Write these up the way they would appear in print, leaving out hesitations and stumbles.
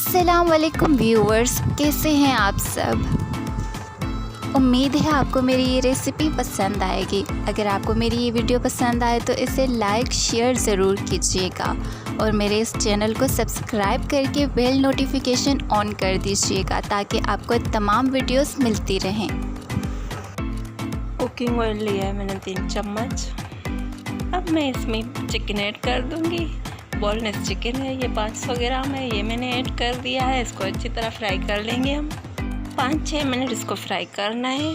अस्सलाम वालेकुम व्यूअर्स, कैसे हैं आप सब। उम्मीद है आपको मेरी ये रेसिपी पसंद आएगी। अगर आपको मेरी ये वीडियो पसंद आए तो इसे लाइक शेयर ज़रूर कीजिएगा और मेरे इस चैनल को सब्सक्राइब करके बेल नोटिफिकेशन ऑन कर दीजिएगा ताकि आपको तमाम वीडियोस मिलती रहें। कुकिंग ऑयल लिया है मैंने 3 चम्मच। अब मैं इसमें चिकन ऐड कर दूंगी। बोनलेस चिकन है, ये 500 ग्राम है, ये मैंने ऐड कर दिया है। इसको अच्छी तरह फ्राई कर लेंगे हम। 5-6 मिनट इसको फ्राई करना है।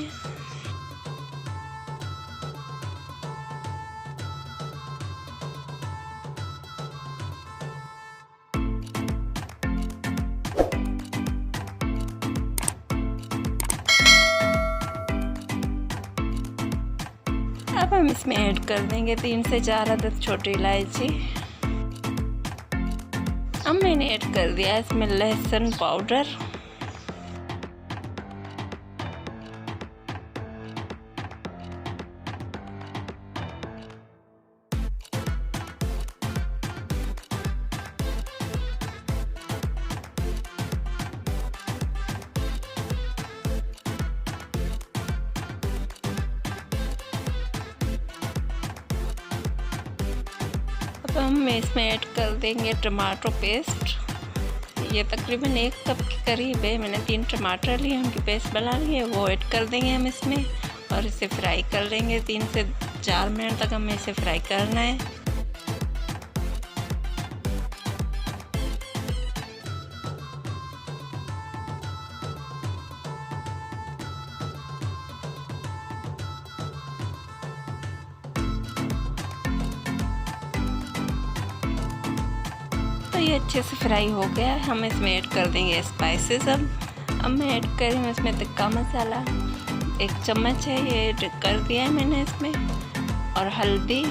अब हम इसमें ऐड कर देंगे 3 से 4 अदद छोटी इलायची। अब मैंने ऐड कर दिया इसमें लहसुन पाउडर, अब हम इसमें ऐड कर देंगे टमाटो पेस्ट। ये तकरीबन 1 कप के करीब है। मैंने 3 टमाटर लिए, उनकी पेस्ट बना ली है, वो ऐड कर देंगे हम इसमें और इसे फ्राई कर लेंगे। 3 से 4 मिनट तक हमें इसे फ्राई करना है। तो ये अच्छे से फ्राई हो गया है। हम इसमें ऐड कर देंगे स्पाइसेस। अब मैं ऐड कर रही हूँ इसमें टिक्का मसाला 1 चम्मच है, ये ऐड कर दिया है मैंने इसमें। और हल्दी,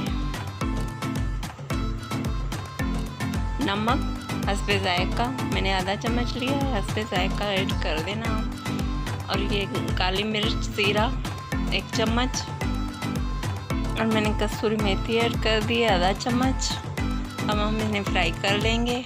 नमक हस्बे जायका मैंने आधा चम्मच लिया है, हस्बे जायका ऐड कर देना। और ये काली मिर्च ज़ीरा 1 चम्मच। और मैंने कसूरी मेथी ऐड कर दी है आधा चम्मच। अब हम इन्हें फ्राई कर लेंगे।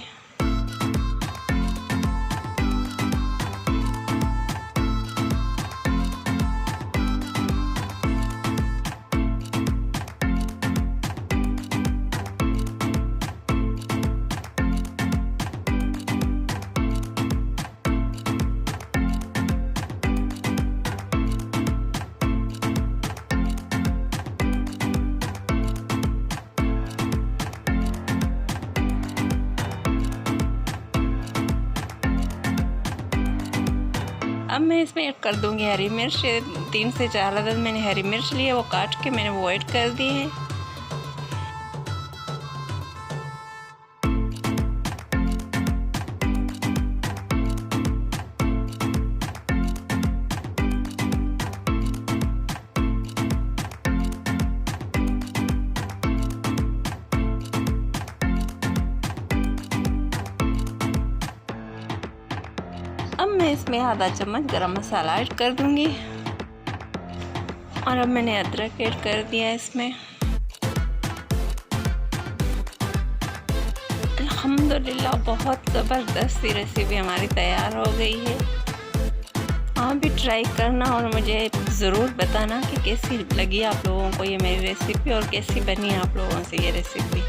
अब मैं इसमें ऐड कर दूंगी हरी मिर्च। 3 से 4 अदद मैंने हरी मिर्च ली है, वो काट के मैंने वो ऐड कर दी है। अब मैं इसमें आधा चम्मच गरम मसाला ऐड कर दूंगी। और अब मैंने अदरक ऐड कर दिया इसमें। अल्हम्दुलिल्लाह बहुत ज़बरदस्त सी रेसिपी हमारी तैयार हो गई है। आप भी ट्राई करना और मुझे ज़रूर बताना कि कैसी लगी आप लोगों को ये मेरी रेसिपी और कैसी बनी आप लोगों से ये रेसिपी।